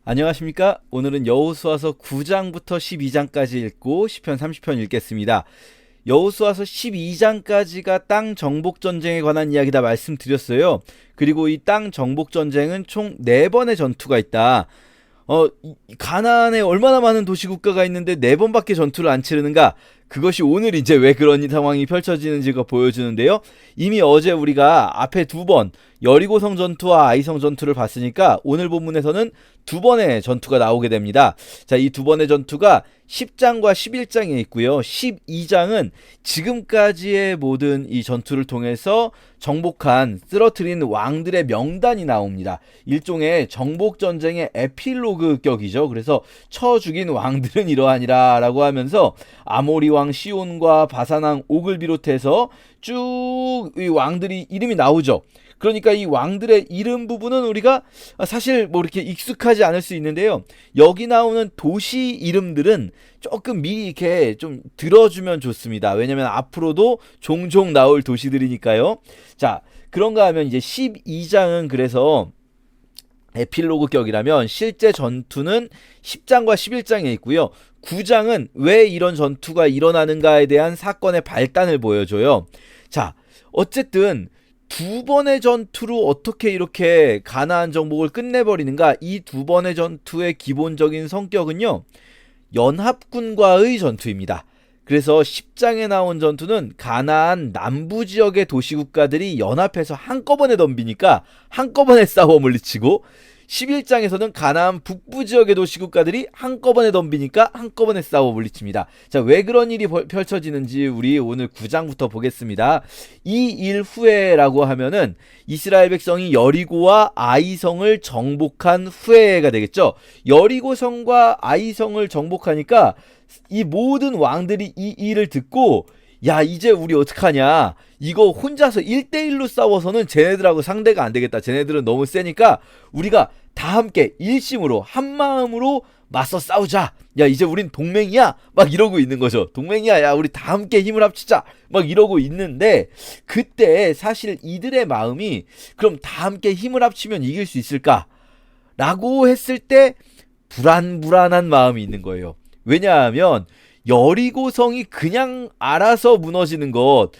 안녕하십니까? 오늘은 여호수아서 9장부터 12장까지 읽고 시편 30편 읽겠습니다. 여호수아서 12장까지가 땅 정복 전쟁에 관한 이야기다 말씀드렸어요. 그리고 이 땅 정복 전쟁은 총 4번의 전투가 있다. 가나안에 얼마나 많은 도시국가가 있는데 4번밖에 전투를 안 치르는가? 그것이 오늘 이제 왜 그런 상황이 펼쳐지는지가 보여주는데요. 이미 어제 우리가 앞에 2번 여리고성 전투와 아이성 전투를 봤으니까 오늘 본문에서는 2번의 전투가 나오게 됩니다. 자, 이 2번의 전투가 10장과 11장에 있고요. 12장은 지금까지의 모든 이 전투를 통해서 정복한 쓰러트린 왕들의 명단이 나옵니다. 일종의 정복 전쟁의 에필로그 격이죠. 그래서 쳐 죽인 왕들은 이러하니라 라고 하면서 아모리 왕 시온과 바산 왕 옥을 비롯해서 쭉 이 왕들이 이름이 나오죠. 그러니까 이 왕들의 이름 부분은 우리가 사실 뭐 이렇게 익숙하지 않을 수 있는데요. 여기 나오는 도시 이름들은 조금 미리 이렇게 좀 들어주면 좋습니다. 왜냐면 앞으로도 종종 나올 도시들이니까요. 자, 그런가 하면 이제 12장은 그래서 에필로그 격이라면 실제 전투는 10장과 11장에 있고요. 9장은 왜 이런 전투가 일어나는가에 대한 사건의 발단을 보여줘요. 자, 어쨌든 2번의 전투로 어떻게 이렇게 가나안 정복을 끝내버리는가? 이 2번의 전투의 기본적인 성격은요, 연합군과의 전투입니다. 그래서 10장에 나온 전투는 가나안 남부 지역의 도시국가들이 연합해서 한꺼번에 덤비니까 한꺼번에 싸워 물리치고, 11장에서는 가나안 북부 지역의 도시국가들이 한꺼번에 덤비니까 한꺼번에 싸워 물리칩니다. 자, 왜 그런 일이 펼쳐지는지 우리 오늘 9장부터 보겠습니다. 이 일 후에라고 하면은 이스라엘 백성이 여리고와 아이성을 정복한 후에가 되겠죠. 여리고성과 아이성을 정복하니까 이 모든 왕들이 이 일을 듣고, 야, 이제 우리 어떡하냐, 이거 혼자서 1대1로 싸워서는 쟤네들하고 상대가 안 되겠다, 쟤네들은 너무 세니까 우리가 다 함께 일심으로 한마음으로 맞서 싸우자, 야, 이제 우린 동맹이야, 막 이러고 있는 거죠. 동맹이야, 야, 우리 다 함께 힘을 합치자, 막 이러고 있는데, 그때 사실 이들의 마음이 그럼 다 함께 힘을 합치면 이길 수 있을까? 라고 했을 때 불안한 마음이 있는 거예요. 왜냐하면 여리고성이 그냥 알아서 무너지는 것,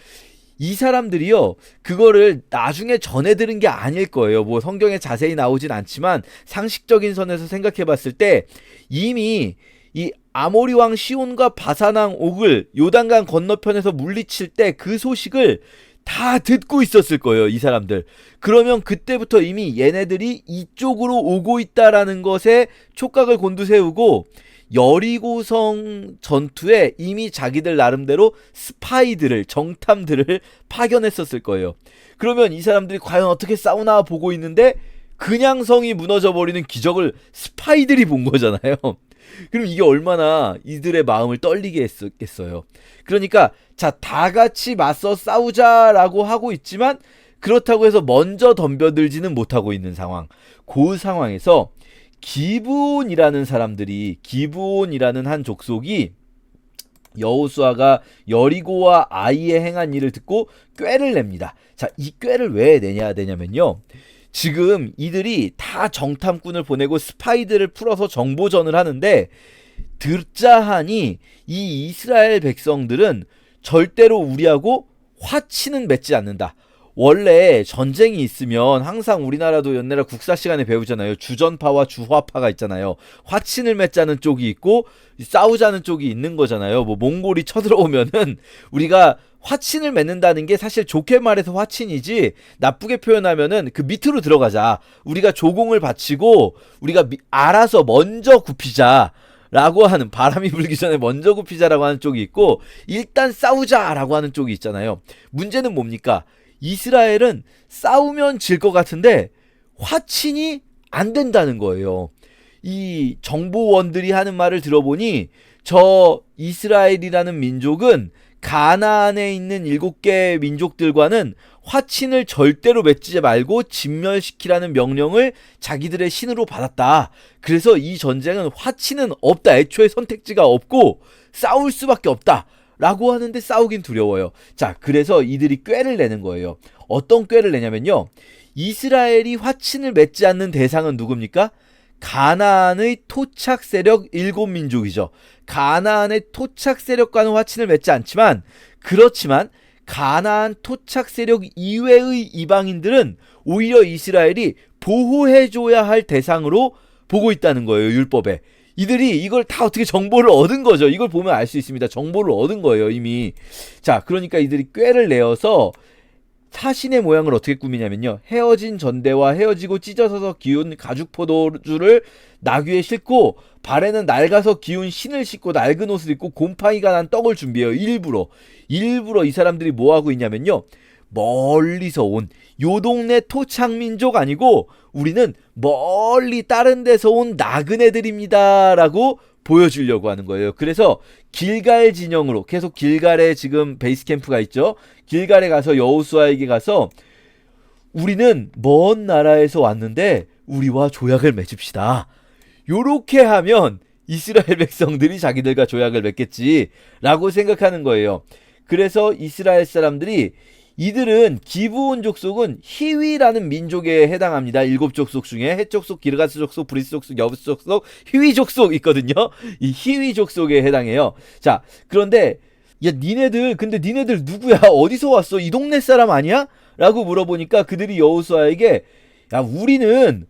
이 사람들이요, 그거를 나중에 전해 들은 게 아닐 거예요. 뭐 성경에 자세히 나오진 않지만 상식적인 선에서 생각해 봤을 때 이미 이 아모리 왕 시온과 바산 왕 옥을 요단강 건너편에서 물리칠 때 그 소식을 다 듣고 있었을 거예요, 이 사람들. 그러면 그때부터 이미 얘네들이 이쪽으로 오고 있다라는 것에 촉각을 곤두세우고 여리고성 전투에 이미 자기들 나름대로 스파이들을, 정탐들을 파견했었을 거예요. 그러면 이 사람들이 과연 어떻게 싸우나 보고 있는데 그냥 성이 무너져 버리는 기적을 스파이들이 본 거잖아요. 그럼 이게 얼마나 이들의 마음을 떨리게 했겠어요. 그러니까 자, 다 같이 맞서 싸우자라고 하고 있지만 그렇다고 해서 먼저 덤벼들지는 못하고 있는 상황. 그 상황에서 기브온이라는 사람들이, 기브온이라는 한 족속이 여호수아가 여리고와 아이에 행한 일을 듣고 꾀를 냅니다. 자, 이 꾀를 왜 내냐면요, 지금 이들이 다 정탐꾼을 보내고 스파이들을 풀어서 정보전을 하는데 듣자 하니 이 이스라엘 백성들은 절대로 우리하고 화치는 맺지 않는다. 원래 전쟁이 있으면 항상 우리나라도 옛날에 국사 시간에 배우잖아요. 주전파와 주화파가 있잖아요. 화친을 맺자는 쪽이 있고 싸우자는 쪽이 있는 거잖아요. 뭐 몽골이 쳐들어오면은 우리가 화친을 맺는다는 게 사실 좋게 말해서 화친이지, 나쁘게 표현하면은 그 밑으로 들어가자, 우리가 조공을 바치고 우리가 알아서 먼저 굽히자 라고 하는, 바람이 불기 전에 먼저 굽히자라고 하는 쪽이 있고 일단 싸우자라고 하는 쪽이 있잖아요. 문제는 뭡니까? 이스라엘은 싸우면 질 것 같은데 화친이 안 된다는 거예요. 이 정보원들이 하는 말을 들어보니 저 이스라엘이라는 민족은 가나안에 있는 7개 민족들과는 화친을 절대로 맺지 말고 진멸시키라는 명령을 자기들의 신으로 받았다. 그래서 이 전쟁은 화친은 없다. 애초에 선택지가 없고 싸울 수밖에 없다 라고 하는데 싸우긴 두려워요. 자, 그래서 이들이 꾀를 내는 거예요. 어떤 꾀를 내냐면요, 이스라엘이 화친을 맺지 않는 대상은 누굽니까? 가나안의 토착 세력 7민족이죠. 가나안의 토착 세력과는 화친을 맺지 않지만, 그렇지만 가나안 토착 세력 이외의 이방인들은 오히려 이스라엘이 보호해줘야 할 대상으로 보고 있다는 거예요. 율법에. 이들이 이걸 다 어떻게 정보를 얻은 거죠. 이걸 보면 알 수 있습니다. 정보를 얻은 거예요, 이미. 자, 그러니까 이들이 꾀를 내어서 사신의 모양을 어떻게 꾸미냐면요, 헤어진 전대와 헤어지고 찢어져서 기운 가죽 포도주를 나귀에 싣고 발에는 낡아서 기운 신을 신고 낡은 옷을 입고 곰팡이가 난 떡을 준비해요. 일부러 이 사람들이 뭐 하고 있냐면요, 멀리서 온 요 동네 토착민족 아니고 우리는 멀리 다른 데서 온 나그네들입니다 라고 보여주려고 하는 거예요. 그래서 길갈 진영으로 계속, 길갈에 지금 베이스 캠프가 있죠. 길갈에 가서 여호수아에게 가서 우리는 먼 나라에서 왔는데 우리와 조약을 맺읍시다. 요렇게 하면 이스라엘 백성들이 자기들과 조약을 맺겠지라고 생각하는 거예요. 그래서 이스라엘 사람들이, 이들은 기브온 족속은 히위라는 민족에 해당합니다. 7족속 중에 헷족속, 기르가스 족속, 브리스 족속, 여부스 족속, 히위 족속 있거든요. 이 히위 족속에 해당해요. 자, 그런데 야, 근데 니네들 누구야? 어디서 왔어? 이 동네 사람 아니야? 라고 물어보니까 그들이 여호수아에게, 야, 우리는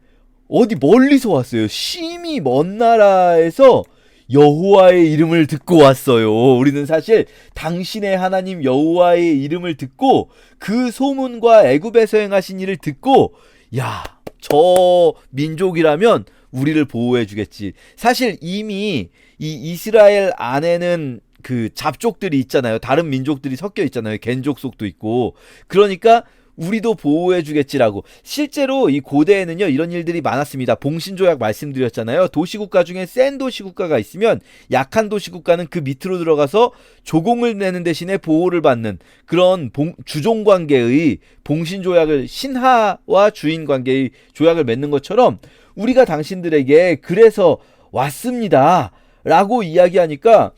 어디 멀리서 왔어요. 심히 먼 나라에서 여호와의 이름을 듣고 왔어요. 우리는 사실 당신의 하나님 여호와의 이름을 듣고 그 소문과 애굽에서 행하신 일을 듣고, 야, 저 민족이라면 우리를 보호해 주겠지. 사실 이미 이 이스라엘 안에는 그 잡족들이 있잖아요. 다른 민족들이 섞여 있잖아요. 겐족속도 있고. 그러니까 우리도 보호해 주겠지라고. 실제로 이 고대에는요, 이런 일들이 많았습니다. 봉신조약 말씀드렸잖아요. 도시국가 중에 센 도시국가가 있으면 약한 도시국가는 그 밑으로 들어가서 조공을 내는 대신에 보호를 받는 그런 주종관계의 봉신조약을, 신하와 주인관계의 조약을 맺는 것처럼 우리가 당신들에게 그래서 왔습니다 라고 이야기하니까,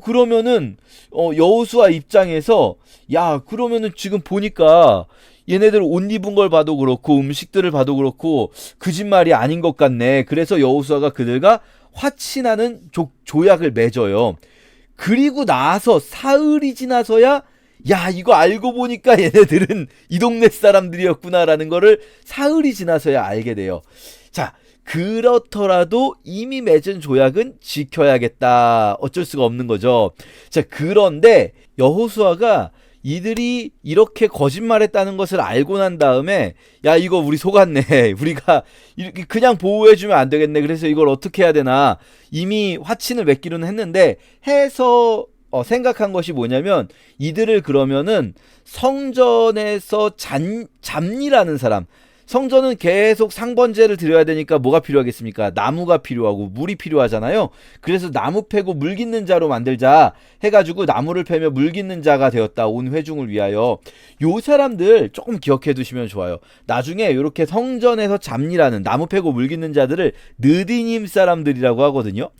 그러면은 여호수아 입장에서, 야, 그러면은 지금 보니까 얘네들 옷 입은 걸 봐도 그렇고 음식들을 봐도 그렇고 거짓말이 아닌 것 같네. 그래서 여호수아가 그들과 화친하는 조약을 맺어요. 그리고 나서 사흘이 지나서야, 야, 이거 알고 보니까 얘네들은 이 동네 사람들이었구나라는 거를 사흘이 지나서야 알게 돼요. 자, 그렇더라도 이미 맺은 조약은 지켜야겠다. 어쩔 수가 없는 거죠. 자, 그런데 여호수아가 이들이 이렇게 거짓말했다는 것을 알고 난 다음에, 야, 이거 우리 속았네. 우리가 이렇게 그냥 보호해주면 안 되겠네. 그래서 이걸 어떻게 해야 되나. 이미 화친을 맺기로는 했는데 해서 생각한 것이 뭐냐면, 이들을 그러면은 성전에서 잡니라는 사람, 성전은 계속 상번제를 드려야 되니까 뭐가 필요하겠습니까? 나무가 필요하고 물이 필요하잖아요. 그래서 나무 패고 물 깃는 자로 만들자 해가지고 나무를 패며 물 깃는 자가 되었다. 온 회중을 위하여. 요 사람들 조금 기억해 두시면 좋아요. 나중에 이렇게 성전에서 잡니라는 나무 패고 물 깃는 자들을 느디님 사람들이라고 하거든요.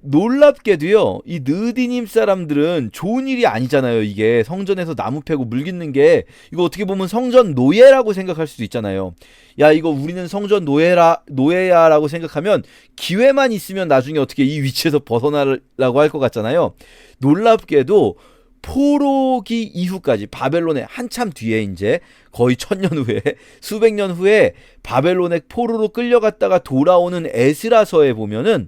놀랍게도요, 이 느디님 사람들은 좋은 일이 아니잖아요. 이게 성전에서 나무 패고 물 깃는 게, 이거 어떻게 보면 성전 노예라고 생각할 수도 있잖아요. 야, 이거 우리는 성전 노예야 라고 생각하면 기회만 있으면 나중에 어떻게 이 위치에서 벗어나라고 할 것 같잖아요. 놀랍게도 포로기 이후까지, 바벨론의 한참 뒤에, 이제 거의 1000년 후에, 수백 년 후에 바벨론의 포로로 끌려갔다가 돌아오는 에스라서에 보면은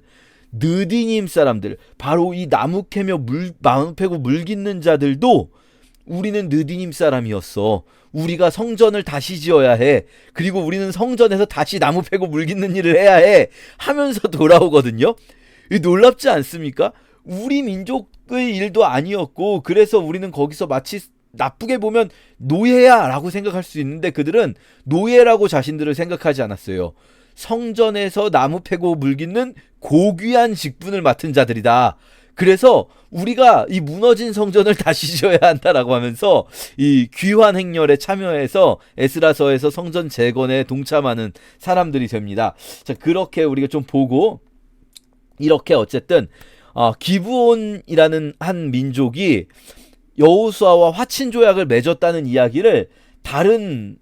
느디님 사람들, 바로 이 나무 캐며 나무 패고 물 깃는 자들도 우리는 느디님 사람이었어. 우리가 성전을 다시 지어야 해. 그리고 우리는 성전에서 다시 나무 패고 물 깃는 일을 해야 해. 하면서 돌아오거든요. 놀랍지 않습니까? 우리 민족의 일도 아니었고, 그래서 우리는 거기서 마치 나쁘게 보면 노예야 라고 생각할 수 있는데, 그들은 노예라고 자신들을 생각하지 않았어요. 성전에서 나무 패고 물 깃는 고귀한 직분을 맡은 자들이다. 그래서 우리가 이 무너진 성전을 다시 지어야 한다라고 하면서 이 귀환 행렬에 참여해서 에스라서에서 성전 재건에 동참하는 사람들이 됩니다. 자, 그렇게 우리가 좀 보고, 이렇게 어쨌든 기브온이라는 한 민족이 여호수아와 화친 조약을 맺었다는 이야기를 다른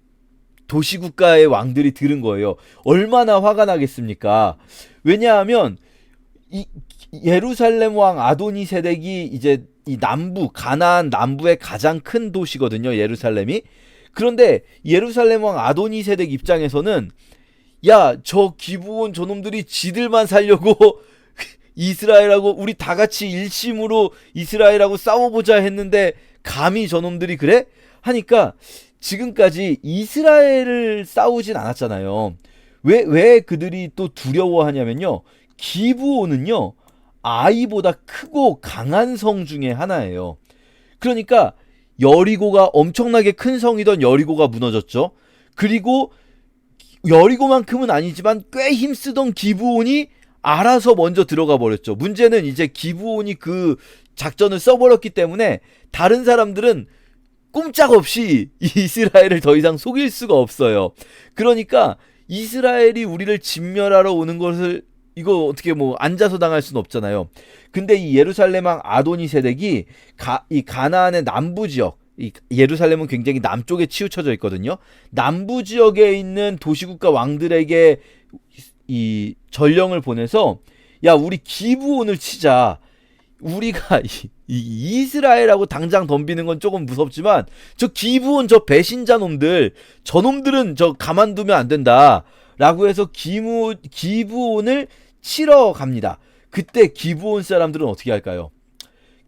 도시국가의 왕들이 들은 거예요. 얼마나 화가 나겠습니까? 왜냐하면 이 예루살렘 왕 아도니세덱이 이제 이 남부 가나안 남부의 가장 큰 도시거든요. 예루살렘이. 그런데 예루살렘 왕 아도니세덱 입장에서는 야, 저 기브온 저놈들이 지들만 살려고 이스라엘하고 우리 다 같이 일심으로 이스라엘하고 싸워보자 했는데 감히 저놈들이 그래? 하니까 지금까지 이스라엘을 싸우진 않았잖아요. 왜 그들이 또 두려워하냐면요. 기브온은요. 아이보다 크고 강한 성 중에 하나예요. 그러니까 여리고가 엄청나게 큰 성이던 여리고가 무너졌죠. 그리고 여리고만큼은 아니지만 꽤 힘쓰던 기브온이 알아서 먼저 들어가 버렸죠. 문제는 이제 기브온이 그 작전을 써버렸기 때문에 다른 사람들은 꼼짝없이 이스라엘을 더 이상 속일 수가 없어요. 그러니까 이스라엘이 우리를 진멸하러 오는 것을 이거 어떻게 뭐 앉아서 당할 수는 없잖아요. 근데 이 예루살렘 왕 아도니세덱이 이 가나안의 남부 지역, 이 예루살렘은 굉장히 남쪽에 치우쳐져 있거든요. 남부 지역에 있는 도시국가 왕들에게 이 전령을 보내서 야, 우리 기브온을 치자. 우리가 이스라엘하고 당장 덤비는 건 조금 무섭지만 저 기브온 저 배신자 놈들 저놈들은 저 가만두면 안 된다 라고 해서 기브온을 치러 갑니다. 그때 기브온 사람들은 어떻게 할까요?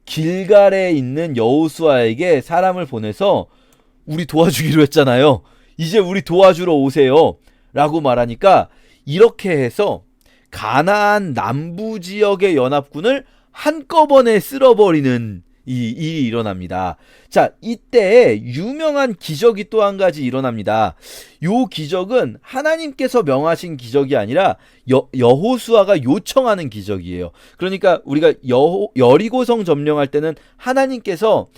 길갈에 있는 여호수아에게 사람을 보내서 우리 도와주기로 했잖아요. 이제 우리 도와주러 오세요 라고 말하니까 이렇게 해서 가나안 남부 지역의 연합군을 한꺼번에 쓸어버리는 이 일이 일어납니다. 자, 이때 유명한 기적이 또 한 가지 일어납니다. 요 기적은 하나님께서 명하신 기적이 아니라 여호수아가 요청하는 기적이에요. 그러니까 우리가 여리고성 점령할 때는 하나님께서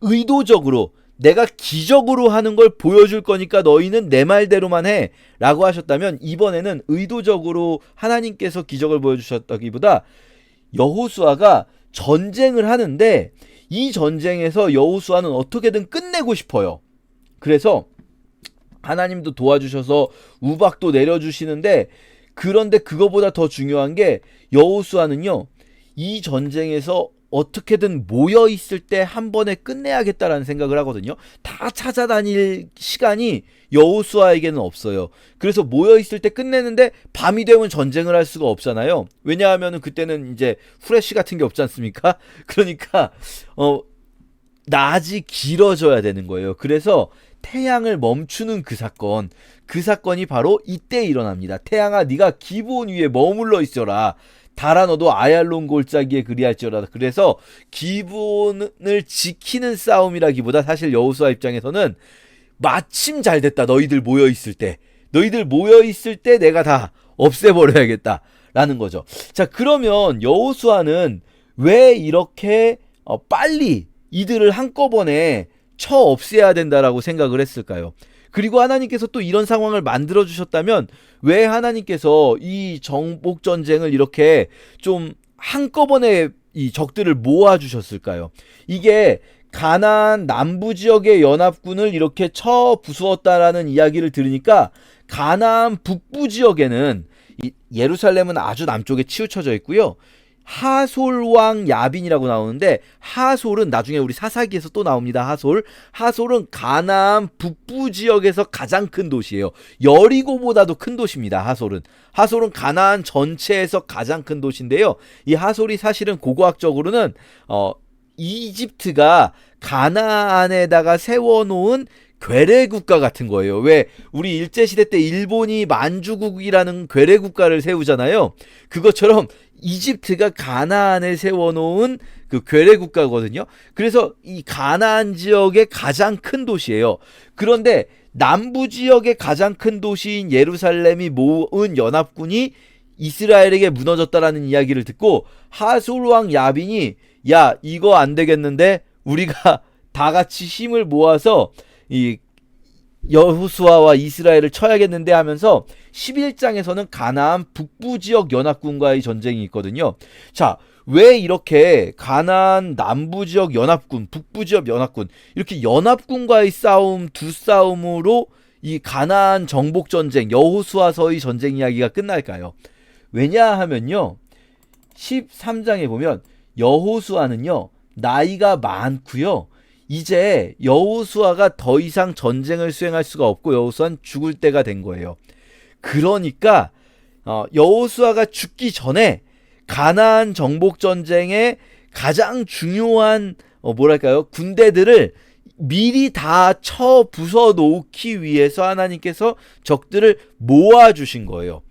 의도적으로 내가 기적으로 하는 걸 보여줄 거니까 너희는 내 말대로만 해 라고 하셨다면, 이번에는 의도적으로 하나님께서 기적을 보여주셨다기보다 여호수아가 전쟁을 하는데 이 전쟁에서 여호수아는 어떻게든 끝내고 싶어요. 그래서 하나님도 도와주셔서 우박도 내려주시는데, 그런데 그거보다 더 중요한 게 여호수아는요, 이 전쟁에서 어떻게든 모여있을 때 한 번에 끝내야겠다라는 생각을 하거든요. 다 찾아다닐 시간이 여호수아에게는 없어요. 그래서 모여있을 때 끝내는데 밤이 되면 전쟁을 할 수가 없잖아요. 왜냐하면 그때는 이제 후레쉬 같은 게 없지 않습니까? 그러니까 낮이 길어져야 되는 거예요. 그래서 태양을 멈추는 그 사건이 바로 이때 일어납니다. 태양아, 네가 기브온 위에 머물러 있어라. 달아 너도 아얄론 골짜기에 그리할지어다. 그래서 기브온을 지키는 싸움이라기보다 사실 여호수아 입장에서는 마침 잘 됐다. 너희들 모여있을 때 내가 다 없애버려야겠다 라는 거죠. 자, 그러면 여호수아는 왜 이렇게 빨리 이들을 한꺼번에 쳐 없애야 된다라고 생각을 했을까요? 그리고 하나님께서 또 이런 상황을 만들어 주셨다면 왜 하나님께서 이 정복 전쟁을 이렇게 좀 한꺼번에 이 적들을 모아 주셨을까요? 이게 가나안 남부 지역의 연합군을 이렇게 쳐 부수었다라는 이야기를 들으니까 가나안 북부 지역에는 예루살렘은 아주 남쪽에 치우쳐져 있고요. 하솔 왕 야빈이라고 나오는데, 하솔은 나중에 우리 사사기에서 또 나옵니다. 하솔은 가나안 북부 지역에서 가장 큰 도시예요. 여리고보다도 큰 도시입니다. 하솔은 가나안 전체에서 가장 큰 도시인데요. 이 하솔이 사실은 고고학적으로는 이집트가 가나안에다가 세워놓은 괴뢰국가 같은 거예요. 왜 우리 일제시대 때 일본이 만주국이라는 괴뢰국가를 세우잖아요. 그것처럼 이집트가 가나안에 세워놓은 그 괴뢰국가거든요. 그래서 이 가나안 지역의 가장 큰 도시예요. 그런데 남부 지역의 가장 큰 도시인 예루살렘이 모은 연합군이 이스라엘에게 무너졌다라는 이야기를 듣고 하솔 왕 야빈이 야, 이거 안 되겠는데 우리가 다 같이 힘을 모아서 이 여호수아와 이스라엘을 쳐야겠는데 하면서 11장에서는 가나안 북부 지역 연합군과의 전쟁이 있거든요. 자, 왜 이렇게 가나안 남부 지역 연합군, 북부 지역 연합군, 이렇게 연합군과의 싸움, 두 싸움으로 이 가나안 정복 전쟁, 여호수아서의 전쟁 이야기가 끝날까요? 왜냐하면요, 13장에 보면 여호수아는요 나이가 많고요, 이제 여호수아가 더 이상 전쟁을 수행할 수가 없고 여호수아는 죽을 때가 된 거예요. 그러니까 여호수아가 죽기 전에 가나안 정복 전쟁의 가장 중요한 군대들을 미리 다 쳐 부숴 놓기 위해서 하나님께서 적들을 모아 주신 거예요.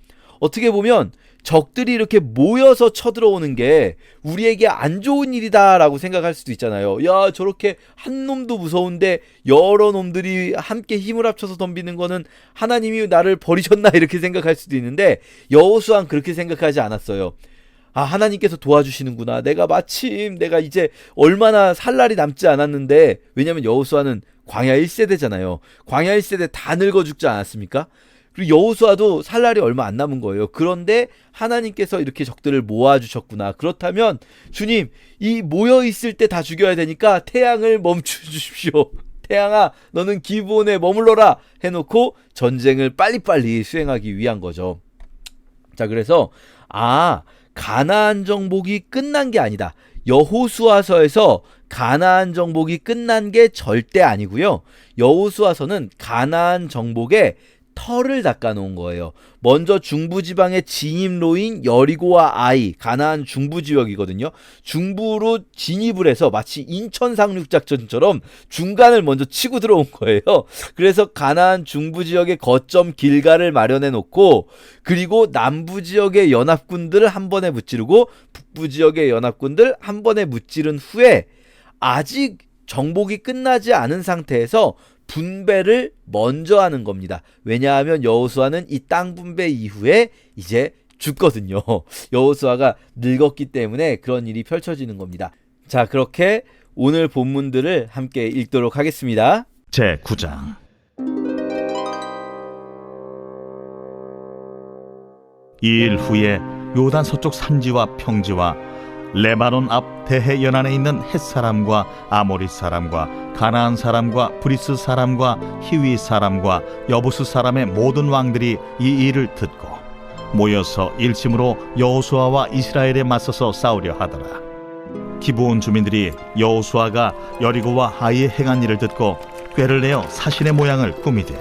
어떻게 보면 적들이 이렇게 모여서 쳐들어오는 게 우리에게 안 좋은 일이다라고 생각할 수도 있잖아요. 야, 저렇게 한 놈도 무서운데 여러 놈들이 함께 힘을 합쳐서 덤비는 거는 하나님이 나를 버리셨나 이렇게 생각할 수도 있는데, 여호수아는 그렇게 생각하지 않았어요. 아, 하나님께서 도와주시는구나. 내가 이제 얼마나 살 날이 남지 않았는데, 왜냐면 여호수아는 광야 1세대잖아요. 광야 1세대 다 늙어 죽지 않았습니까? 그리고 여호수아도 살 날이 얼마 안 남은 거예요. 그런데 하나님께서 이렇게 적들을 모아주셨구나. 그렇다면 주님, 이 모여있을 때 다 죽여야 되니까 태양을 멈춰주십시오. 태양아, 너는 기브온에 머물러라 해놓고 전쟁을 빨리빨리 수행하기 위한 거죠. 자, 그래서 가나안 정복이 끝난 게 아니다. 여호수아서에서 가나안 정복이 끝난 게 절대 아니고요. 여호수아서는 가나안 정복의 터를 닦아 놓은 거예요. 먼저 중부지방의 진입로인 여리고와 아이, 가나안 중부지역이거든요. 중부로 진입을 해서 마치 인천 상륙작전처럼 중간을 먼저 치고 들어온 거예요. 그래서 가나안 중부지역의 거점 길가를 마련해 놓고, 그리고 남부지역의 연합군들을 한 번에 무찌르고 북부지역의 연합군들 한 번에 무찌른 후에 아직 정복이 끝나지 않은 상태에서 분배를 먼저 하는 겁니다. 왜냐하면 여호수아는 이 땅 분배 이후에 이제 죽거든요. 여호수아가 늙었기 때문에 그런 일이 펼쳐지는 겁니다. 자, 그렇게 오늘 본문들을 함께 읽도록 하겠습니다. 제9장. 이 일 후에 요단 서쪽 산지와 평지와 레바논 앞 대해 연안에 있는 헷사람과 아모리 사람과 가나안 사람과 브리스 사람과 히위 사람과 여부스 사람의 모든 왕들이 이 일을 듣고 모여서 일심으로 여호수아와 이스라엘에 맞서서 싸우려 하더라. 기브온 주민들이 여호수아가 여리고와 하이에 행한 일을 듣고 꾀를 내어 사신의 모양을 꾸미되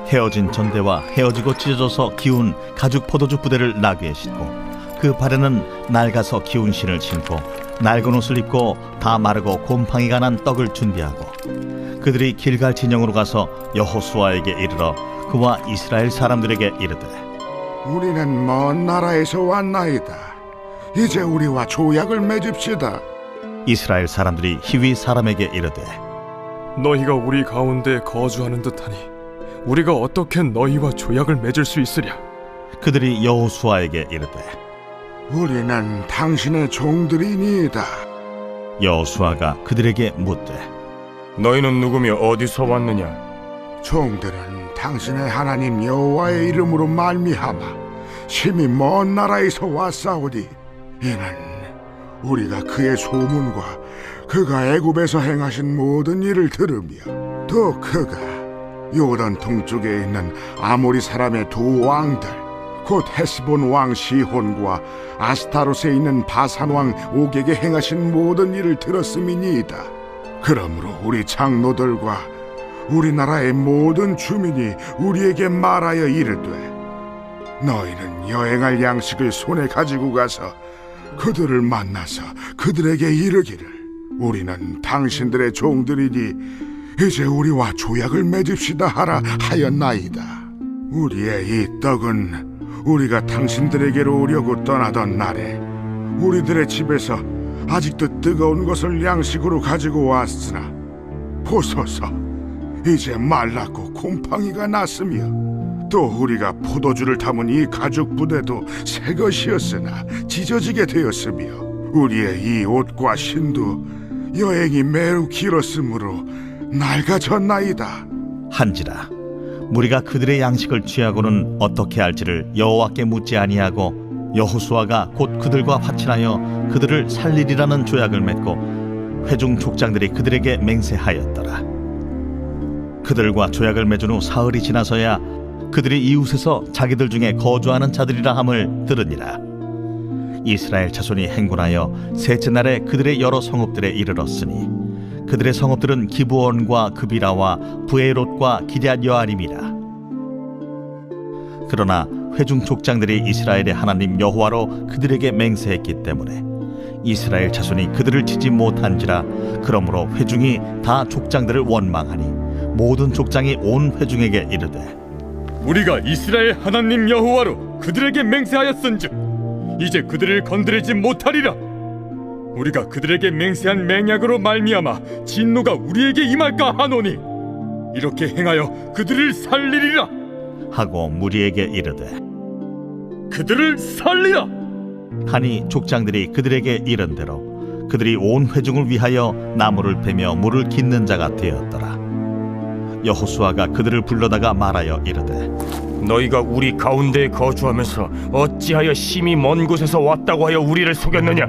헤어진 전대와 헤어지고 찢어져서 기운 가죽 포도주 부대를 나귀에 싣고 그 발에는 낡아서 기운 신을 신고 낡은 옷을 입고 다 마르고 곰팡이가 난 떡을 준비하고 그들이 길갈 진영으로 가서 여호수아에게 이르러 그와 이스라엘 사람들에게 이르되 우리는 먼 나라에서 왔나이다. 이제 우리와 조약을 맺읍시다. 이스라엘 사람들이 히위 사람에게 이르되 너희가 우리 가운데 거주하는 듯하니 우리가 어떻게 너희와 조약을 맺을 수 있으랴? 그들이 여호수아에게 이르되 우리는 당신의 종들이니이다. 여호수아가 그들에게 묻되 너희는 누구며 어디서 왔느냐? 종들은 당신의 하나님 여호와의 이름으로 말미암아 심히 먼 나라에서 왔사오니 이는 우리가 그의 소문과 그가 애굽에서 행하신 모든 일을 들으며 또 그가 요단 동쪽에 있는 아모리 사람의 두 왕들 곧 헤스본 왕 시혼과 아스타롯에 있는 바산 왕 옥에게 행하신 모든 일을 들었음이니이다. 그러므로 우리 장로들과 우리나라의 모든 주민이 우리에게 말하여 이르되 너희는 여행할 양식을 손에 가지고 가서 그들을 만나서 그들에게 이르기를 우리는 당신들의 종들이니 이제 우리와 조약을 맺읍시다 하라 하였나이다. 우리의 이 떡은 우리가 당신들에게로 오려고 떠나던 날에 우리들의 집에서 아직도 뜨거운 것을 양식으로 가지고 왔으나 보소서 이제 말랐고 곰팡이가 났으며 또 우리가 포도주를 담은 이 가죽 부대도 새 것이었으나 찢어지게 되었으며 우리의 이 옷과 신도 여행이 매우 길었으므로 낡아졌나이다. 한지라 무리가 그들의 양식을 취하고는 어떻게 할지를 여호와께 묻지 아니하고 여호수아가 곧 그들과 화친하여 그들을 살리리라는 조약을 맺고 회중 족장들이 그들에게 맹세하였더라. 그들과 조약을 맺은 후 사흘이 지나서야 그들이 이웃에서 자기들 중에 거주하는 자들이라 함을 들으니라. 이스라엘 자손이 행군하여 셋째 날에 그들의 여러 성읍들에 이르렀으니 그들의 성읍들은 기브온과 그비라와 부에롯과 기럇 여아림이라. 그러나 회중 족장들이 이스라엘의 하나님 여호와로 그들에게 맹세했기 때문에 이스라엘 자손이 그들을 치지 못한지라. 그러므로 회중이 다 족장들을 원망하니 모든 족장이 온 회중에게 이르되 우리가 이스라엘 하나님 여호와로 그들에게 맹세하였은즉 이제 그들을 건드리지 못하리라. 우리가 그들에게 맹세한 맹약으로 말미암아 진노가 우리에게 임할까 하노니 이렇게 행하여 그들을 살리리라 하고 무리에게 이르되 그들을 살리라 하니 족장들이 그들에게 이른대로 그들이 온 회중을 위하여 나무를 베며 물을 깃는 자가 되었더라. 여호수아가 그들을 불러다가 말하여 이르되 너희가 우리 가운데에 거주하면서 어찌하여 심히 먼 곳에서 왔다고 하여 우리를 속였느냐?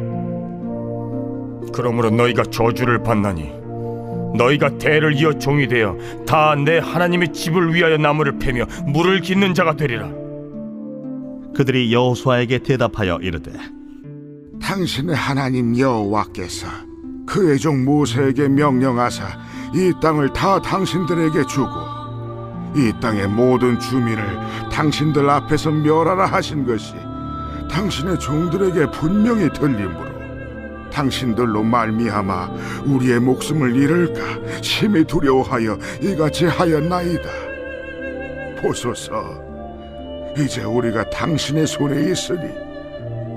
그러므로 너희가 저주를 받나니 너희가 대를 이어 종이 되어 다 내 하나님의 집을 위하여 나무를 패며 물을 깃는 자가 되리라. 그들이 여호수아에게 대답하여 이르되 당신의 하나님 여호와께서 그의 종 모세에게 명령하사 이 땅을 다 당신들에게 주고 이 땅의 모든 주민을 당신들 앞에서 멸하라 하신 것이 당신의 종들에게 분명히 들림으로 당신들로 말미암아 우리의 목숨을 잃을까 심히 두려워하여 이같이 하였나이다. 보소서, 이제 우리가 당신의 손에 있으니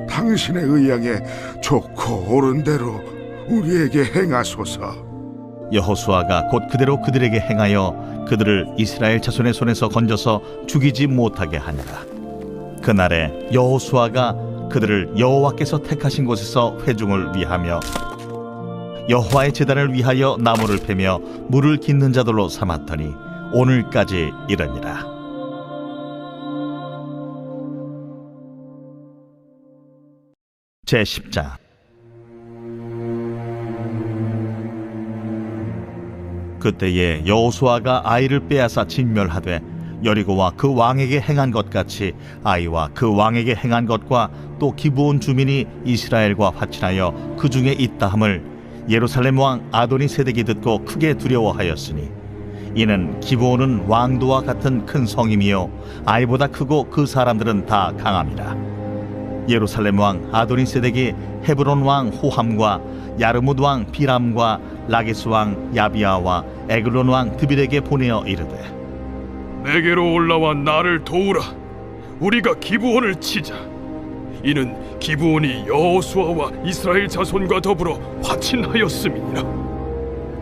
당신의 의향에 좋고 옳은 대로 우리에게 행하소서. 여호수아가 곧 그대로 그들에게 행하여 그들을 이스라엘 자손의 손에서 건져서 죽이지 못하게 하니라. 그날에 여호수아가 그들을 여호와께서 택하신 곳에서 회중을 위하며 여호와의 제단을 위하여 나무를 패며 물을 깃는 자들로 삼았더니 오늘까지 이르니라. 제10장. 그때에 여호수아가 아이를 빼앗아 진멸하되 여리고와 그 왕에게 행한 것 같이 아이와 그 왕에게 행한 것과 또 기브온 주민이 이스라엘과 화친하여 그 중에 있다함을 예루살렘 왕 아도니세덱이 듣고 크게 두려워하였으니 이는 기브온은 왕도와 같은 큰 성임이요 아이보다 크고 그 사람들은 다 강함이라. 예루살렘 왕 아도니세덱이 헤브론 왕 호함과 야르뭇 왕 비람과 라게스 왕 야비아와 에글론 왕 드빌에게 보내어 이르되 내게로 올라와 나를 도우라. 우리가 기브온을 치자. 이는 기브온이 여호수아와 이스라엘 자손과 더불어 화친하였음이니라.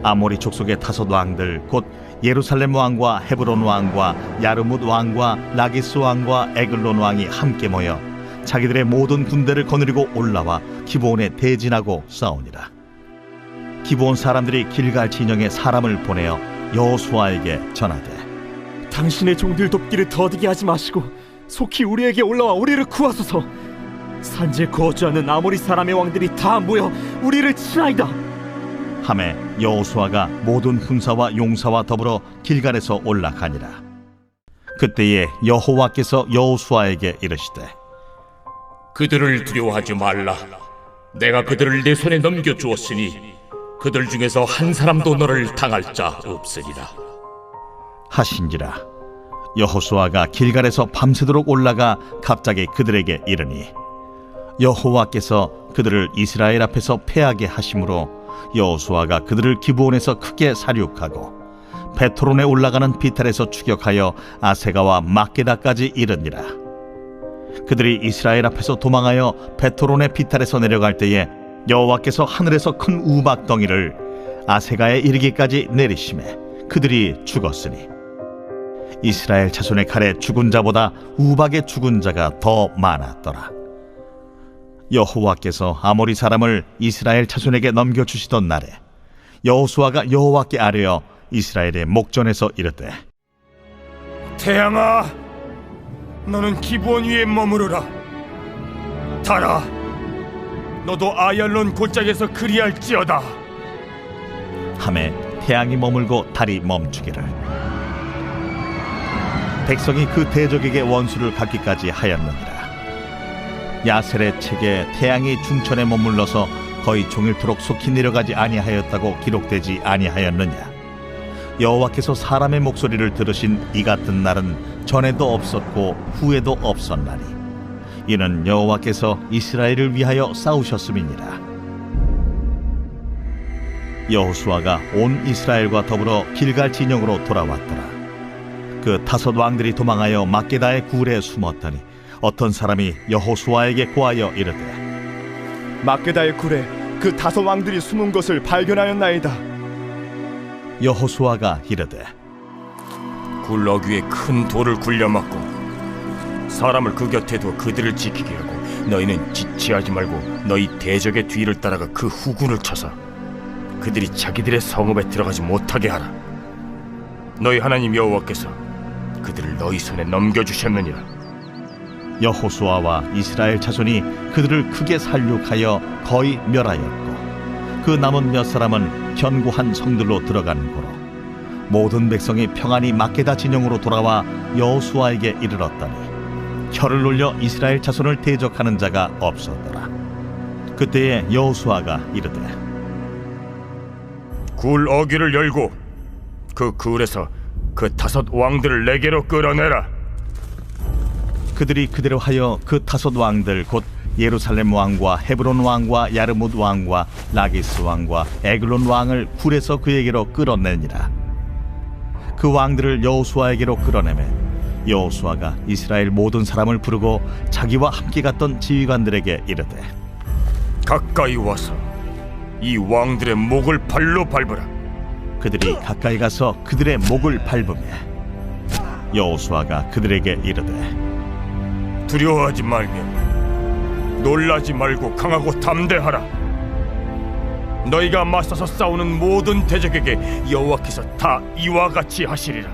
아모리 족속의 다섯 왕들 곧 예루살렘 왕과 헤브론 왕과 야르뭇 왕과 라기스 왕과 에글론 왕이 함께 모여 자기들의 모든 군대를 거느리고 올라와 기브온에 대진하고 싸우니라. 기브온 사람들이 길갈 진영에 사람을 보내어 여호수아에게 전하되 당신의 종들 돕기를 더디게 하지 마시고 속히 우리에게 올라와 우리를 구하소서. 산지에 거주하는 아모리 사람의 왕들이 다 모여 우리를 치나이다. 하매 여호수아가 모든 군사와 용사와 더불어 길갈에서 올라가니라. 그때에 여호와께서 여호수아에게 이르시되 그들을 두려워하지 말라. 내가 그들을 내 손에 넘겨주었으니 그들 중에서 한 사람도 너를 당할 자 없으리라 하신지라. 여호수아가 길갈에서 밤새도록 올라가 갑자기 그들에게 이르니 여호와께서 그들을 이스라엘 앞에서 패하게 하심으로 여호수아가 그들을 기브온에서 크게 사륙하고 베토론에 올라가는 비탈에서 추격하여 아세가와 막게다까지 이르니라. 그들이 이스라엘 앞에서 도망하여 베토론의 비탈에서 내려갈 때에 여호와께서 하늘에서 큰 우박덩이를 아세가에 이르기까지 내리심에 그들이 죽었으니 이스라엘 자손의 칼에 죽은 자보다 우박에 죽은 자가 더 많았더라. 여호와께서 아모리 사람을 이스라엘 자손에게 넘겨주시던 날에 여호수아가 여호와께 아뢰어 이스라엘의 목전에서 이르되 태양아, 너는 기브온 위에 머무르라. 달아, 너도 아얄론 골짜기에서 그리할지어다. 하매 태양이 머물고 달이 멈추기를 백성이 그 대적에게 원수를 갚기까지 하였느니라. 야셀의 책에 태양이 중천에 머물러서 거의 종일토록 속히 내려가지 아니하였다고 기록되지 아니하였느냐. 여호와께서 사람의 목소리를 들으신 이 같은 날은 전에도 없었고 후에도 없었나니 이는 여호와께서 이스라엘을 위하여 싸우셨음이니라. 여호수아가 온 이스라엘과 더불어 길갈 진영으로 돌아왔더라. 그 다섯 왕들이 도망하여 막게다의 굴에 숨었더니 어떤 사람이 여호수아에게 고하여 이르되 막게다의 굴에 그 다섯 왕들이 숨은 것을 발견하였나이다. 여호수아가 이르되 굴 어귀에 큰 돌을 굴려막고 사람을 그 곁에 두어 그들을 지키게 하고 너희는 지체하지 말고 너희 대적의 뒤를 따라가 그 후군을 쳐서 그들이 자기들의 성읍에 들어가지 못하게 하라. 너희 하나님 여호와께서 그들을 너희 손에 넘겨주셨느니라. 여호수아와 이스라엘 자손이 그들을 크게 살육하여 거의 멸하였고 그 남은 몇 사람은 견고한 성들로 들어간 고로 모든 백성이 평안히 막게다 진영으로 돌아와 여호수아에게 이르렀더니 혀를 놀려 이스라엘 자손을 대적하는 자가 없었더라. 그때에 여호수아가 이르되 굴 어귀를 열고 그 굴에서 그 다섯 왕들을 내게로 끌어내라. 그들이 그대로 하여 그 다섯 왕들 곧 예루살렘 왕과 헤브론 왕과 야르뭇 왕과 라기스 왕과 에글론 왕을 굴에서 그에게로 끌어내니라. 그 왕들을 여호수아에게로 끌어내매 여호수아가 이스라엘 모든 사람을 부르고 자기와 함께 갔던 지휘관들에게 이르되 가까이 와서 이 왕들의 목을 발로 밟으라. 그들이 가까이 가서 그들의 목을 밟으며 여호수아가 그들에게 이르되 두려워하지 말며 놀라지 말고 강하고 담대하라. 너희가 맞서서 싸우는 모든 대적에게 여호와께서 다 이와 같이 하시리라.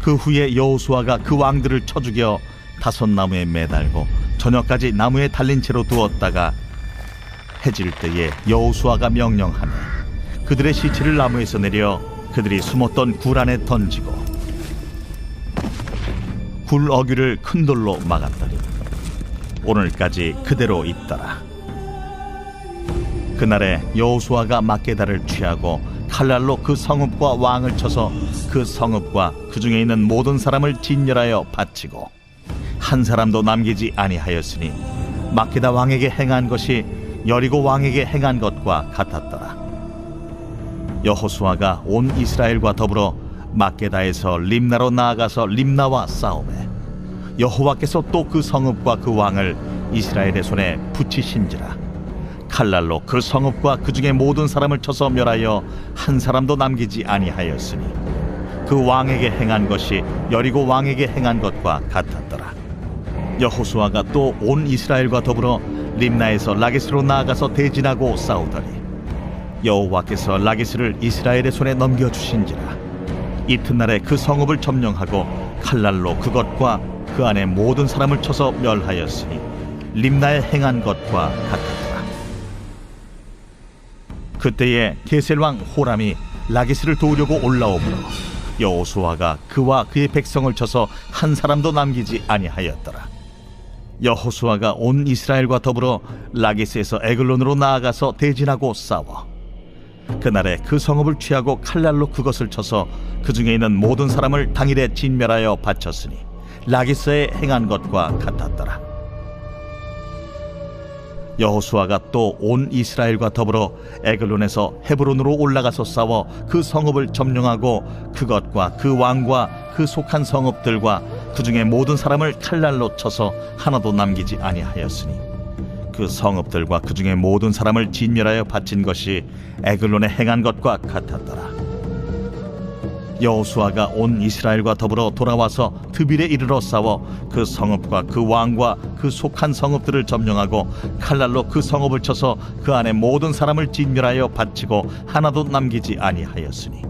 그 후에 여호수아가 그 왕들을 쳐 죽여 다섯 나무에 매달고 저녁까지 나무에 달린 채로 두었다가 해질 때에 여호수아가 명령하며 그들의 시체를 나무에서 내려 그들이 숨었던 굴 안에 던지고 굴 어귀를 큰 돌로 막았더니 오늘까지 그대로 있더라. 그날에 여호수아가 막게다를 취하고 칼날로 그 성읍과 왕을 쳐서 그 성읍과 그 중에 있는 모든 사람을 진멸하여 바치고 한 사람도 남기지 아니하였으니 막게다 왕에게 행한 것이 여리고 왕에게 행한 것과 같았더라. 여호수아가 온 이스라엘과 더불어 막게다에서 림나로 나아가서 림나와 싸우매 여호와께서 또 그 성읍과 그 왕을 이스라엘의 손에 붙이신지라. 칼날로 그 성읍과 그 중에 모든 사람을 쳐서 멸하여 한 사람도 남기지 아니하였으니 그 왕에게 행한 것이 여리고 왕에게 행한 것과 같았더라. 여호수아가 또 온 이스라엘과 더불어 림나에서 라기스로 나아가서 대진하고 싸우더니 여호와께서 라기스를 이스라엘의 손에 넘겨주신지라. 이튿날에 그 성읍을 점령하고 칼날로 그것과 그 안에 모든 사람을 쳐서 멸하였으니 림나에 행한 것과 같았더라. 그때에 게셀 왕 호람이 라기스를 도우려고 올라오므로 여호수아가 그와 그의 백성을 쳐서 한 사람도 남기지 아니하였더라. 여호수아가 온 이스라엘과 더불어 라기스에서 에글론으로 나아가서 대진하고 싸워 그날에 그 성읍을 취하고 칼날로 그것을 쳐서 그 중에 있는 모든 사람을 당일에 진멸하여 바쳤으니 라기스에 행한 것과 같았더라. 여호수아가 또 온 이스라엘과 더불어 에글론에서 헤브론으로 올라가서 싸워 그 성읍을 점령하고 그것과 그 왕과 그 속한 성읍들과 그 중에 모든 사람을 칼날로 쳐서 하나도 남기지 아니하였으니 그 성읍들과 그 중에 모든 사람을 진멸하여 바친 것이 에글론에 행한 것과 같았더라. 여호수아가 온 이스라엘과 더불어 돌아와서 드빌에 이르러 싸워 그 성읍과 그 왕과 그 속한 성읍들을 점령하고 칼날로 그 성읍을 쳐서 그 안에 모든 사람을 진멸하여 바치고 하나도 남기지 아니하였으니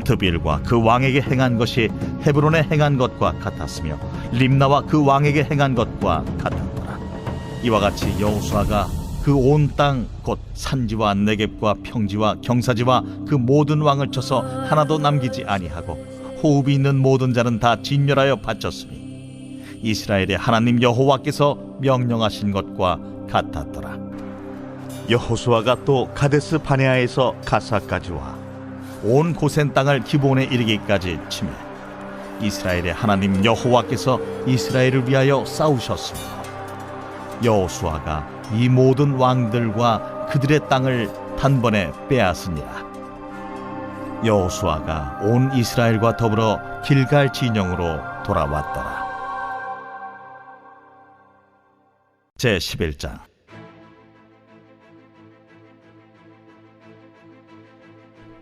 드빌과 그 왕에게 행한 것이 헤브론에 행한 것과 같았으며 림나와 그 왕에게 행한 것과 같았더라. 이와 같이 여호수아가 그 온 땅 곧 산지와 네겝과 평지와 경사지와 그 모든 왕을 쳐서 하나도 남기지 아니하고 호흡이 있는 모든 자는 다 진멸하여 바쳤으니 이스라엘의 하나님 여호와께서 명령하신 것과 같았더라. 여호수아가 또 가데스 바네아에서 가사까지 와 온 고센 땅을 기본에 이르기까지 치매 이스라엘의 하나님 여호와께서 이스라엘을 위하여 싸우셨습니다. 여호수아가 이 모든 왕들과 그들의 땅을 단번에 빼앗으니라. 여호수아가 온 이스라엘과 더불어 길갈 진영으로 돌아왔더라. 제 11장.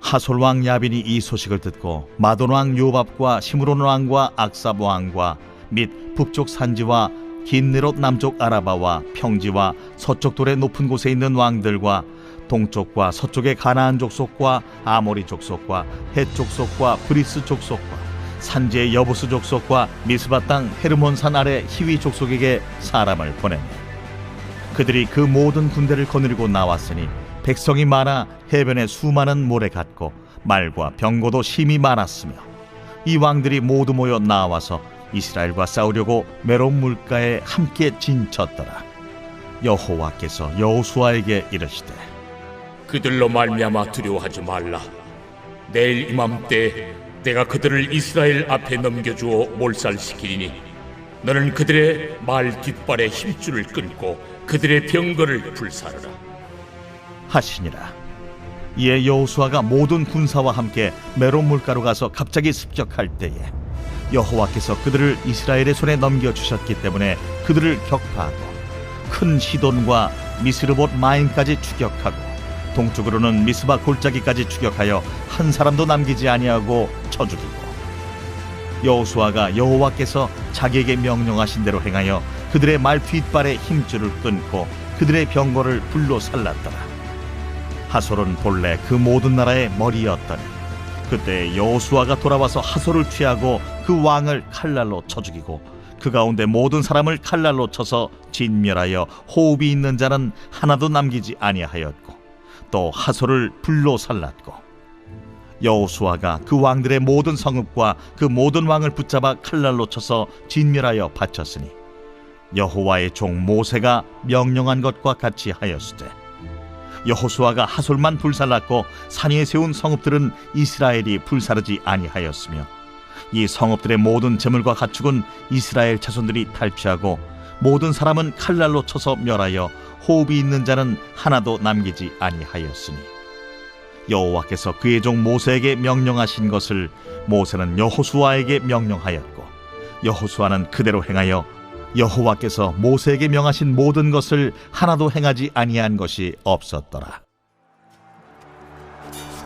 하솔 왕 야빈이 이 소식을 듣고 마돈 왕 요밥과 시므론 왕과 악삽 왕과 및 북쪽 산지와 긴네롯 남쪽 아라바와 평지와 서쪽 돌의 높은 곳에 있는 왕들과 동쪽과 서쪽의 가나안 족속과 아모리 족속과 헷 족속과 브리스 족속과 산지의 여부스 족속과 미스바 땅 헤르몬산 아래 히위 족속에게 사람을 보내매 그들이 그 모든 군대를 거느리고 나왔으니 백성이 많아 해변에 수많은 모래 같고 말과 병거도 심히 많았으며 이 왕들이 모두 모여 나와서 이스라엘과 싸우려고 메론 물가에 함께 진쳤더라. 여호와께서 여호수아에게 이르시되 그들로 말미암아 두려워하지 말라. 내일 이맘때 내가 그들을 이스라엘 앞에 넘겨주어 몰살시키리니 너는 그들의 말 뒷발에 힘줄을 끊고 그들의 병거를 불사르라 하시니라. 이에 여호수아가 모든 군사와 함께 메론 물가로 가서 갑자기 습격할 때에 여호와께서 그들을 이스라엘의 손에 넘겨주셨기 때문에 그들을 격파하고 큰 시돈과 미스르봇 마임까지 추격하고 동쪽으로는 미스바 골짜기까지 추격하여 한 사람도 남기지 아니하고 쳐 죽이고 여호수아가 여호와께서 자기에게 명령하신 대로 행하여 그들의 말 뒷발에 힘줄을 끊고 그들의 병거를 불로 살랐더라. 하솔은 본래 그 모든 나라의 머리였더니 그때 여호수아가 돌아와서 하솔을 취하고 그 왕을 칼날로 쳐 죽이고 그 가운데 모든 사람을 칼날로 쳐서 진멸하여 호흡이 있는 자는 하나도 남기지 아니하였고 또 하솔을 불로 살랐고 여호수아가 그 왕들의 모든 성읍과 그 모든 왕을 붙잡아 칼날로 쳐서 진멸하여 바쳤으니 여호와의 종 모세가 명령한 것과 같이 하였으되 여호수아가 하솔만 불살랐고 산 위에 세운 성읍들은 이스라엘이 불사르지 아니하였으며 이 성읍들의 모든 재물과 가축은 이스라엘 자손들이 탈취하고 모든 사람은 칼날로 쳐서 멸하여 호흡이 있는 자는 하나도 남기지 아니하였으니 여호와께서 그의 종 모세에게 명령하신 것을 모세는 여호수아에게 명령하였고 여호수아는 그대로 행하여 여호와께서 모세에게 명하신 모든 것을 하나도 행하지 아니한 것이 없었더라.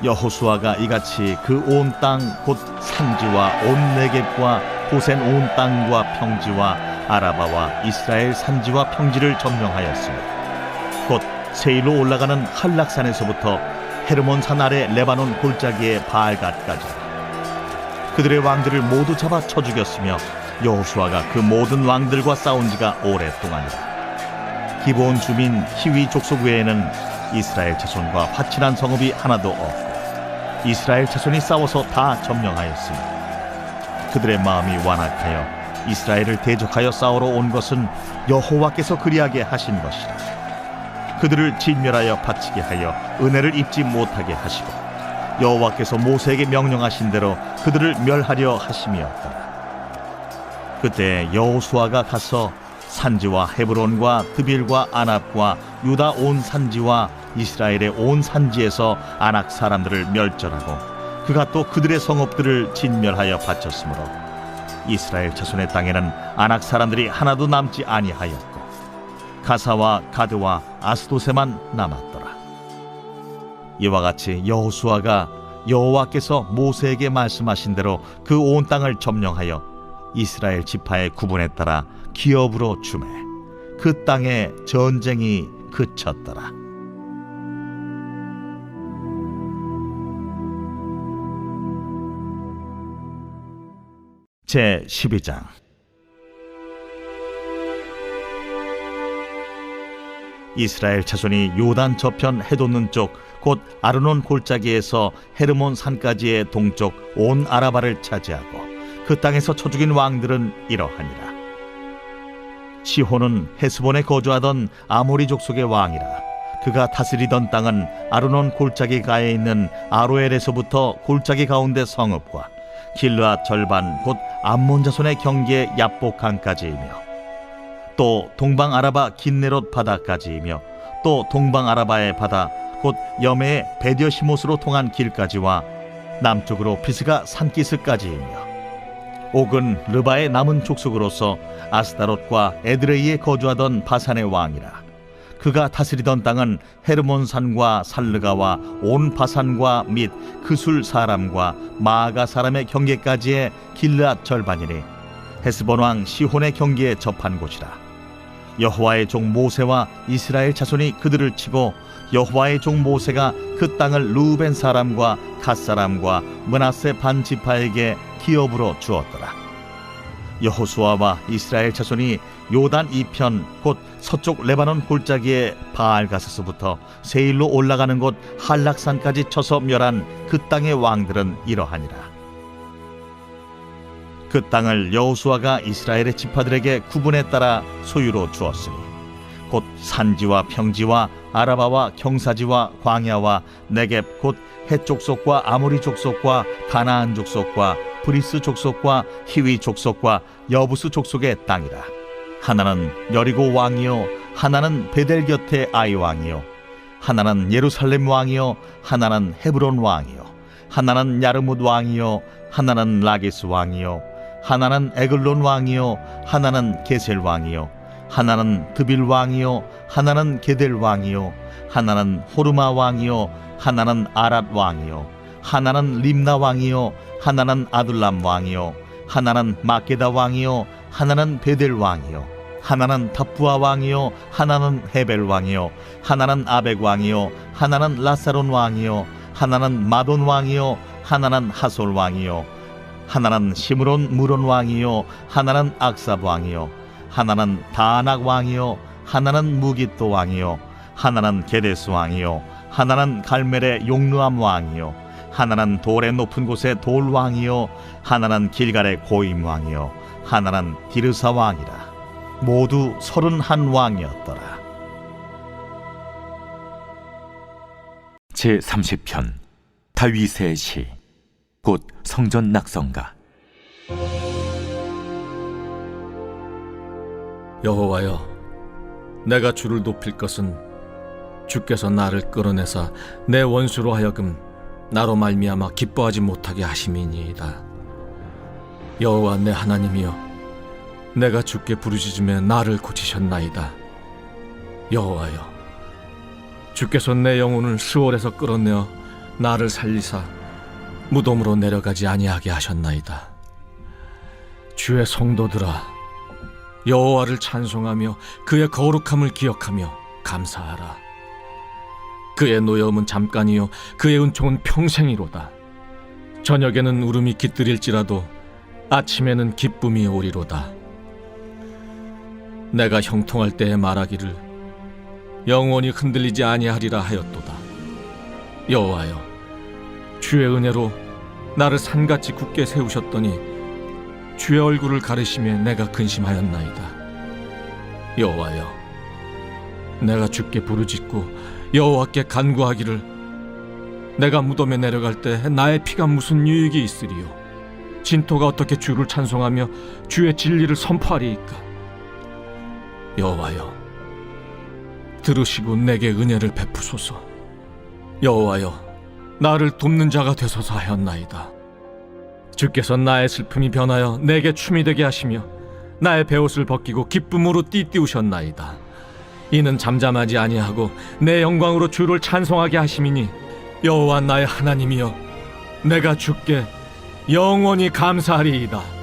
여호수아가 이같이 그 온 땅 곧 산지와 온 네겝과 고센 온 땅과 평지와 아라바와 이스라엘 산지와 평지를 점령하였으며 곧 세일로 올라가는 한락산에서부터 헤르몬산 아래 레바논 골짜기의 바알갓까지 그들의 왕들을 모두 잡아 쳐 죽였으며 여호수아가 그 모든 왕들과 싸운 지가 오랫동안이라. 기브온 주민 히위 족속 외에는 이스라엘 자손과 화친한 성읍이 하나도 없고 이스라엘 자손이 싸워서 다 점령하였으니 그들의 마음이 완악하여 이스라엘을 대적하여 싸우러 온 것은 여호와께서 그리하게 하신 것이라. 그들을 진멸하여 바치게 하여 은혜를 입지 못하게 하시고 여호와께서 모세에게 명령하신 대로 그들을 멸하려 하심이었더라. 그때 여호수아가 가서 산지와 헤브론과 드빌과 아납과 유다 온 산지와 이스라엘의 온 산지에서 아낙 사람들을 멸절하고 그가 또 그들의 성읍들을 진멸하여 바쳤으므로 이스라엘 자손의 땅에는 아낙 사람들이 하나도 남지 아니하였고 가사와 가드와 아스도세만 남았더라. 이와 같이 여호수아가 여호와께서 모세에게 말씀하신 대로 그 온 땅을 점령하여 이스라엘 지파의 구분에 따라 기업으로 주매 그 땅에 전쟁이 그쳤더라. 제 12장. 이스라엘 자손이 요단 저편 해돋는 쪽 곧 아르논 골짜기에서 헤르몬 산까지의 동쪽 온 아라바를 차지하고 그 땅에서 쳐 죽인 왕들은 이러하니라. 시혼은 헤스본에 거주하던 아모리 족속의 왕이라. 그가 다스리던 땅은 아르논 골짜기 가에 있는 아로엘에서부터 골짜기 가운데 성읍과 길르앗 절반 곧 암몬 자손의 경계 야복 강까지이며 또 동방 아라바 긴네롯 바다까지이며 또 동방 아라바의 바다 곧 여매의 베디어시못으로 통한 길까지와 남쪽으로 피스가 산기스까지이며 옥은 르바의 남은 족속으로서 아스다롯과 에드레이에 거주하던 바산의 왕이라. 그가 다스리던 땅은 헤르몬 산과 살르가와 온 바산과 및 그술 사람과 마아가 사람의 경계까지의 길르앗 절반이니 헤스본 왕 시혼의 경계에 접한 곳이라. 여호와의 종 모세와 이스라엘 자손이 그들을 치고 여호와의 종 모세가 그 땅을 루벤 사람과 갓 사람과 므낫세 반 지파에게 기업으로 주었더라. 여호수아와 이스라엘 자손이 요단 이편 곧 서쪽 레바논 골짜기의 바알가스서부터 세일로 올라가는 곳 한락산까지 쳐서 멸한 그 땅의 왕들은 이러하니라. 그 땅을 여호수아가 이스라엘의 지파들에게 구분에 따라 소유로 주었으니 곧 산지와 평지와 아라바와 경사지와 광야와 네겝 곧 헷 족속과 아모리 족속과 가나안 족속과 브리스 족속과 히위 족속과 여부스 족속의 땅이라. 하나는 여리고 왕이요 하나는 베델 곁의 아이 왕이요 하나는 예루살렘 왕이요 하나는 헤브론 왕이요 하나는 야르뭇 왕이요 하나는 라기스 왕이요 하나는 에글론 왕이요 하나는 게셀 왕이요 하나는 드빌 왕이요 하나는 게델 왕이요 하나는 호르마 왕이요 하나는 아랏 왕이요 하나는 림나 왕이요 하나는 아둘람 왕이요 하나는 마게다 왕이요 하나는 베델 왕이요 하나는 답부아 왕이요 하나는 헤벨 왕이요 하나는 아벡 왕이요 하나는 라사론 왕이요 하나는 마돈 왕이요 하나는 하솔 왕이요 하나는 시므론 무론 왕이요 하나는 악삽 왕이요 하나는 다낙 왕이요 하나는 무깃도 왕이요 하나는 게데스 왕이요 하나는 갈멜의 용르암 왕이요 하나는 돌의 높은 곳의 돌 왕이요 하나는 길갈의 고임 왕이요 하나는 디르사 왕이라. 모두 31 왕이었더라. 제30편 다윗의 시 곧 성전 낙성가. 여호와여, 내가 주를 높일 것은 주께서 나를 끌어내사 내 원수로 하여금 나로 말미암아 기뻐하지 못하게 하심이니이다. 여호와 내 하나님이여, 내가 주께 부르짖음에 나를 고치셨나이다. 여호와여, 주께서 내 영혼을 스올에서 끌어내어 나를 살리사 무덤으로 내려가지 아니하게 하셨나이다. 주의 성도들아, 여호와를 찬송하며 그의 거룩함을 기억하며 감사하라. 그의 노여움은 잠깐이요 그의 은총은 평생이로다. 저녁에는 울음이 깃들일지라도 아침에는 기쁨이 오리로다. 내가 형통할 때에 말하기를 영원히 흔들리지 아니하리라 하였도다. 여호와여, 주의 은혜로 나를 산같이 굳게 세우셨더니 주의 얼굴을 가리시며 내가 근심하였나이다. 여호와여, 내가 주께 부르짖고 여호와께 간구하기를 내가 무덤에 내려갈 때 나의 피가 무슨 유익이 있으리요? 진토가 어떻게 주를 찬송하며 주의 진리를 선포하리이까? 여호와여, 들으시고 내게 은혜를 베푸소서. 여호와여, 나를 돕는 자가 되소서 하였나이다. 주께서 나의 슬픔이 변하여 내게 춤이 되게 하시며 나의 베옷을 벗기고 기쁨으로 띠띠우셨나이다. 이는 잠잠하지 아니하고 내 영광으로 주를 찬송하게 하심이니 여호와 나의 하나님이여, 내가 주께 영원히 감사하리이다.